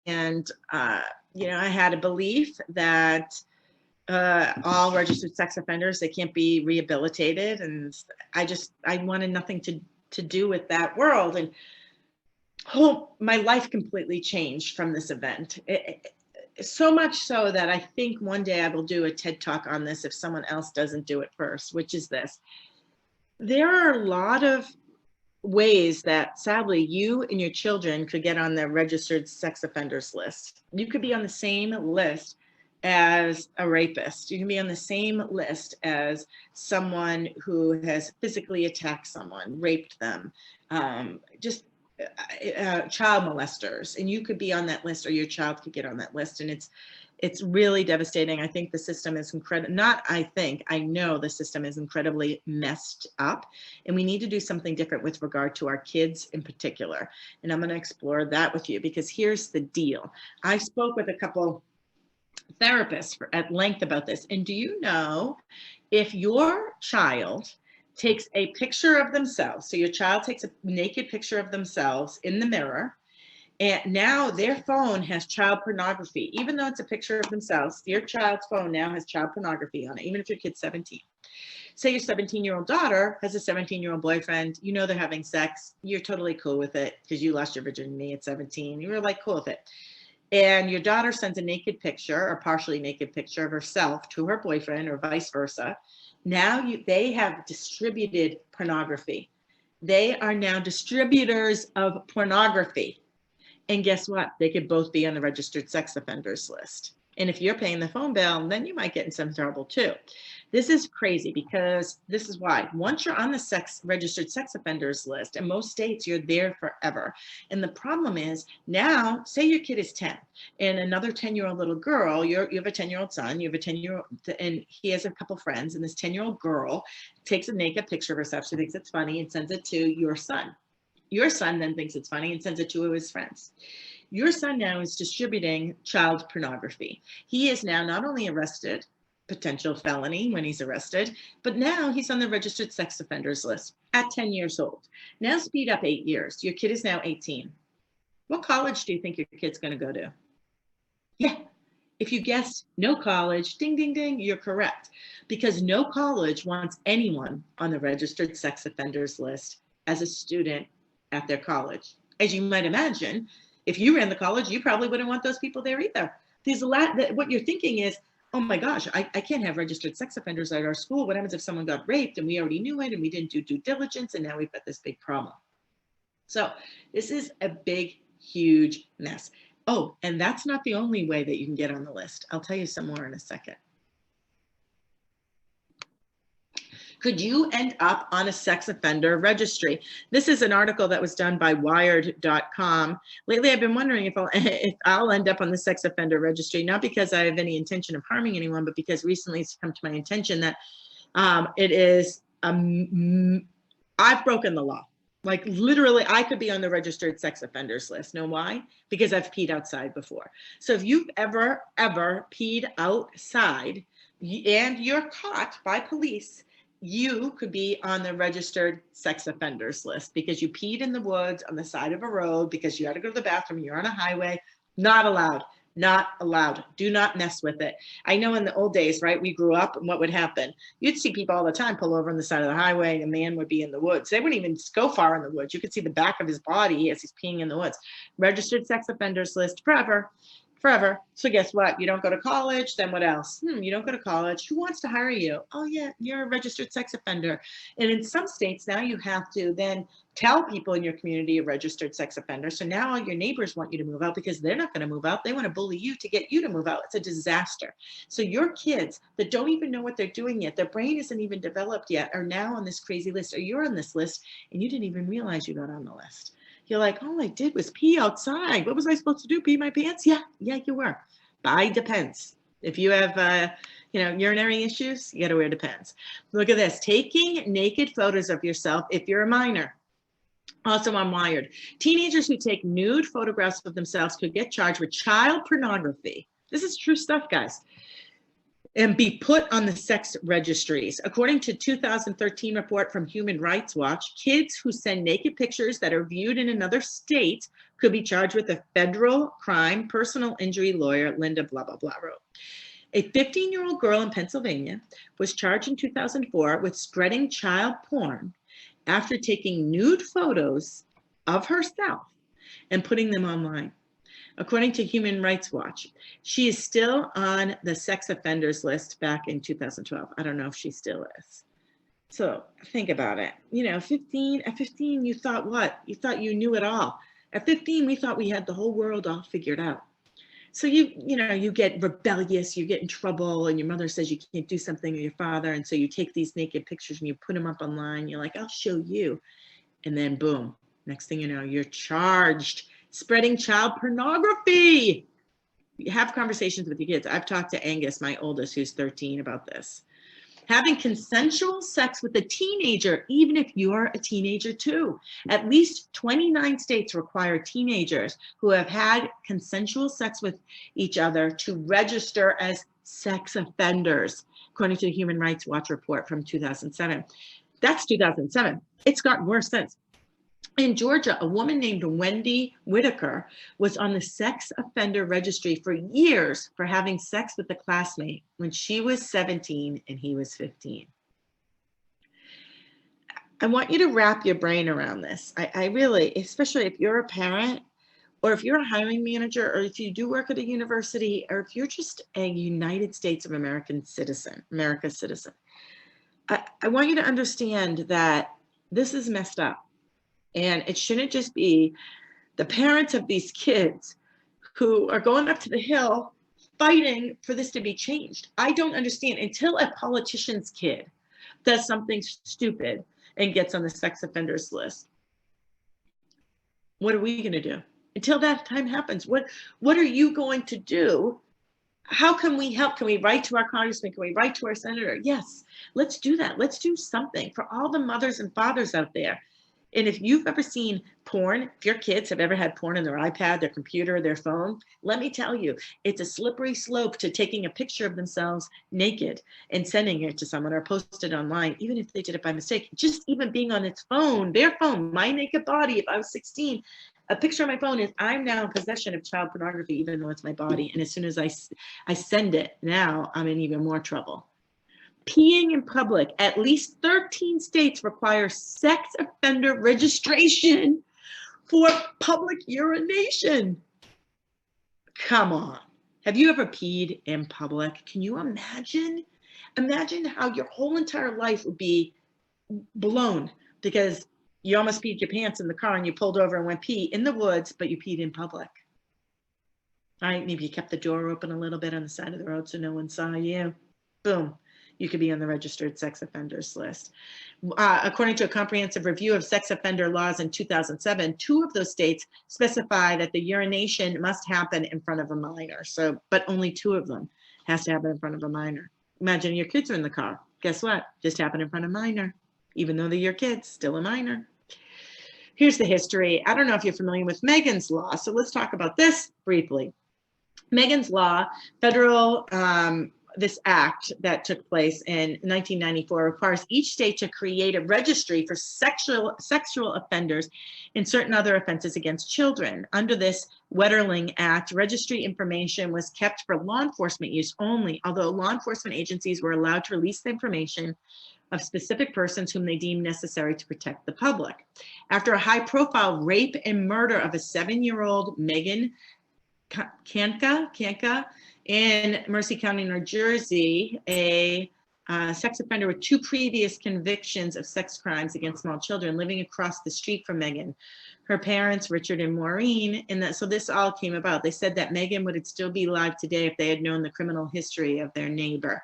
And, I had a belief that all registered sex offenders, they can't be rehabilitated. And I wanted nothing to do with that world. And my life completely changed from this event. So much so that I think one day I will do a TED Talk on this if someone else doesn't do it first, which is this. There are a lot of ways that sadly you and your children could get on the registered sex offenders list. You could be on the same list as a rapist. You can be on the same list as someone who has physically attacked someone, raped them, just child molesters, and you could be on that list, or your child could get on that list. And it's really devastating. I think the system is incredible. I know the system is incredibly messed up, and we need to do something different with regard to our kids in particular. And I'm going to explore that with you, because here's the deal. I spoke with a couple therapists at length about this. And do you know, if your child takes a picture of themselves, so your child takes a naked picture of themselves in the mirror, and now their phone has child pornography, even though it's a picture of themselves, your child's phone now has child pornography on it, even if your kid's 17. Say your 17-year-old daughter has a 17-year-old boyfriend, they're having sex, you're totally cool with it because you lost your virginity at 17, you were like cool with it. And your daughter sends a naked picture or partially naked picture of herself to her boyfriend, or vice versa. Now they have distributed pornography. They are now distributors of pornography. And guess what? They could both be on the registered sex offenders list. And if you're paying the phone bill, then you might get in some trouble too. This is crazy, because this is why. Once you're on the registered sex offenders list, in most states, you're there forever. And the problem is, now, say your kid is 10 and another 10-year-old little girl, you have a 10-year-old son, you have a 10-year-old, and he has a couple friends, and this 10-year-old girl takes a naked picture of herself. She thinks it's funny and sends it to your son. Your son then thinks it's funny and sends it to his friends. Your son now is distributing child pornography. He is now not only arrested, potential felony when he's arrested, but now he's on the registered sex offenders list at 10 years old. Now speed up 8 years. Your kid is now 18. What college do you think your kid's going to go to? Yeah. If you guessed no college, ding, ding, ding, you're correct. Because no college wants anyone on the registered sex offenders list as a student at their college. As you might imagine, if you ran the college, you probably wouldn't want those people there either. There's a lot that what you're thinking is, oh my gosh, I can't have registered sex offenders at our school. What happens if someone got raped and we already knew it and we didn't do due diligence, and now we've got this big problem. So this is a big, huge mess. Oh, and that's not the only way that you can get on the list. I'll tell you some more in a second. Could you end up on a sex offender registry? This is an article that was done by wired.com. Lately, I've been wondering if I'll end up on the sex offender registry, not because I have any intention of harming anyone, but because recently it's come to my attention that I've broken the law. Like literally, I could be on the registered sex offenders list. Know why? Because I've peed outside before. So if you've ever peed outside and you're caught by police, you could be on the registered sex offenders list because you peed in the woods on the side of a road because you had to go to the bathroom, you're on a highway. Not allowed. Not allowed. Do not mess with it. I know in the old days, right, we grew up, and what would happen? You'd see people all the time pull over on the side of the highway, and a man would be in the woods. They wouldn't even go far in the woods. You could see the back of his body as he's peeing in the woods. Registered sex offenders list forever. So guess what? You don't go to college, then what else? You don't go to college. Who wants to hire you? Oh yeah, you're a registered sex offender. And in some states now you have to then tell people in your community a registered sex offender. So now all your neighbors want you to move out because they're not going to move out. They want to bully you to get you to move out. It's a disaster. So your kids that don't even know what they're doing yet, their brain isn't even developed yet, are now on this crazy list, or you're on this list and you didn't even realize you got on the list. You're like, all I did was pee outside. What was I supposed to do? Pee my pants? Yeah, you were. Buy Depends. If you have, urinary issues, you got to wear Depends. Look at this. Taking naked photos of yourself if you're a minor. Also on Wired. Teenagers who take nude photographs of themselves could get charged with child pornography. This is true stuff, guys. and be put on the sex registries. According to 2013 report from Human Rights Watch, kids who send naked pictures that are viewed in another state could be charged with a federal crime, personal injury lawyer Linda blah, blah, blah wrote. A 15-year-old girl in Pennsylvania was charged in 2004 with spreading child porn after taking nude photos of herself and putting them online. According to Human Rights Watch, she is still on the sex offenders list back in 2012. I don't know if she still is. So think about it. You know, at 15, you thought what? You thought you knew it all. At 15, we thought we had the whole world all figured out. So you get rebellious, you get in trouble, and your mother says you can't do something, or your father, and so you take these naked pictures and you put them up online. You're like, I'll show you. And then boom, next thing you know, you're charged. Spreading child pornography. You have conversations with your kids. I've talked to Angus, my oldest, who's 13, about this. Having consensual sex with a teenager, even if you're a teenager too. At least 29 states require teenagers who have had consensual sex with each other to register as sex offenders, according to the Human Rights Watch report from 2007. That's 2007. It's gotten worse since. In Georgia, a woman named Wendy Whitaker was on the sex offender registry for years for having sex with a classmate when she was 17 and he was 15. I want you to wrap your brain around this. I really, especially if you're a parent or if you're a hiring manager or if you do work at a university or if you're just a United States of America's citizen. I want you to understand that this is messed up. And it shouldn't just be the parents of these kids who are going up to the Hill fighting for this to be changed. I don't understand until a politician's kid does something stupid and gets on the sex offenders list. What are we going to do? Until that time happens, what are you going to do? How can we help? Can we write to our congressman? Can we write to our senator? Yes, let's do that. Let's do something for all the mothers and fathers out there. And if you've ever seen porn, if your kids have ever had porn on their iPad, their computer, their phone, let me tell you, it's a slippery slope to taking a picture of themselves naked and sending it to someone or post it online, even if they did it by mistake. Just even being on its phone, their phone, my naked body, if I was 16, a picture on my phone is I'm now in possession of child pornography, even though it's my body. And as soon as I send it, now I'm in even more trouble. Peeing in public. At least 13 states require sex offender registration for public urination. Come on. Have you ever peed in public? Can you imagine? Imagine how your whole entire life would be blown because you almost peed your pants in the car and you pulled over and went pee in the woods, but you peed in public. Right? Maybe you kept the door open a little bit on the side of the road so no one saw you. Boom. You could be on the registered sex offenders list. According to a comprehensive review of sex offender laws in 2007, 2 of those states specify that the urination must happen in front of a minor. So, but only 2 of them has to happen in front of a minor. Imagine your kids are in the car. Guess what? Just happened in front of a minor. Even though they're your kids, still a minor. Here's the history. I don't know if you're familiar with Megan's Law, so let's talk about this briefly. Megan's Law, federal this act that took place in 1994 requires each state to create a registry for sexual offenders and certain other offenses against children. Under this Wetterling Act, registry information was kept for law enforcement use only, although law enforcement agencies were allowed to release the information of specific persons whom they deemed necessary to protect the public. After a high-profile rape and murder of a 7-year-old Megan Kanka in Mercer County, New Jersey, a sex offender with 2 previous convictions of sex crimes against small children living across the street from Megan. Her parents, Richard and Maureen, so this all came about. They said that Megan would still be alive today if they had known the criminal history of their neighbor.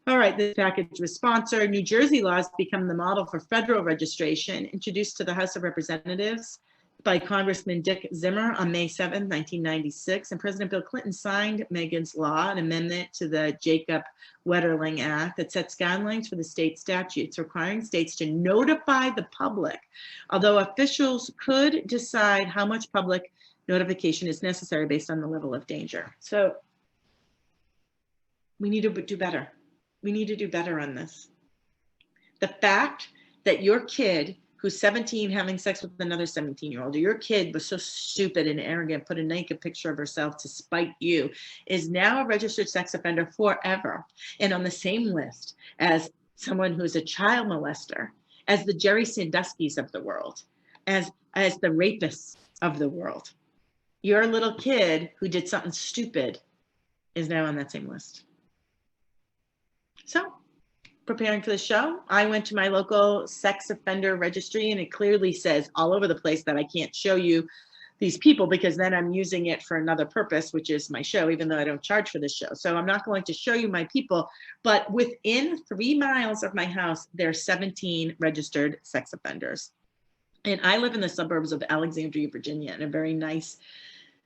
All right, this package was sponsored. New Jersey laws become the model for federal registration, introduced to the House of Representatives by Congressman Dick Zimmer on May 7, 1996, and President Bill Clinton signed Megan's Law, an amendment to the Jacob Wetterling Act that sets guidelines for the state statutes, requiring states to notify the public, although officials could decide how much public notification is necessary based on the level of danger. So We need to do better. We need to do better on this. The fact that your kid who's 17 having sex with another 17-year-old, or your kid was so stupid and arrogant, put a naked picture of herself to spite you, is now a registered sex offender forever, and on the same list as someone who's a child molester, as the Jerry Sandusky's of the world, as the rapists of the world. Your little kid who did something stupid is now on that same list. So, preparing for the show, I went to my local sex offender registry, and it clearly says all over the place that I can't show you these people because then I'm using it for another purpose, which is my show, even though I don't charge for this show. So I'm not going to show you my people, but within 3 miles of my house, there are 17 registered sex offenders. And I live in the suburbs of Alexandria, Virginia, in a very nice,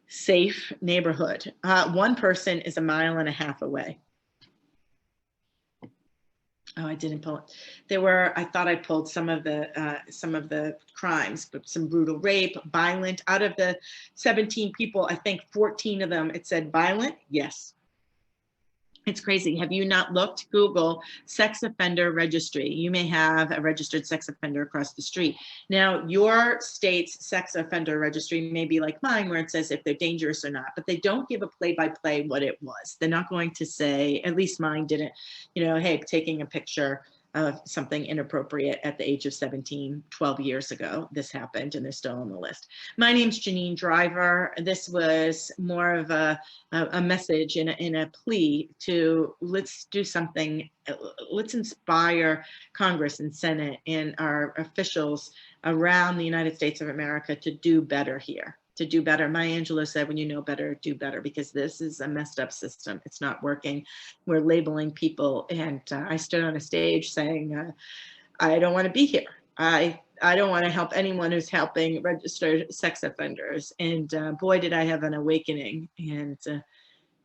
safe neighborhood. One person is 1.5 miles away. Oh, I didn't pull it. There were, I thought I pulled some of the crimes, but some brutal rape, violent. Out of the 17 people, I think 14 of them, it said violent. Yes. It's crazy. Have you not looked? Google Sex Offender Registry. You may have a registered sex offender across the street. Now, your state's sex offender registry may be like mine, where it says if they're dangerous or not, but they don't give a play-by-play what it was. They're not going to say, at least mine didn't, hey, taking a picture of something inappropriate at the age of 17, 12 years ago, this happened, and they're still on the list. My name's Janine Driver. This was more of a message and a plea to let's do something. Let's inspire Congress and Senate and our officials around the United States of America to do better here. To do better. Maya Angelou said, when you know better, do better, because this is a messed up system. It's not working. We're labeling people. And I stood on a stage saying, I don't want to be here. I don't want to help anyone who's helping registered sex offenders. And boy, did I have an awakening. And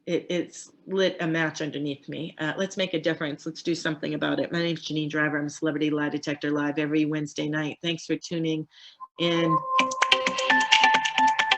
it's lit a match underneath me. Let's make a difference. Let's do something about it. My name's Janine Driver. I'm a Celebrity Lie Detector live every Wednesday night. Thanks for tuning in.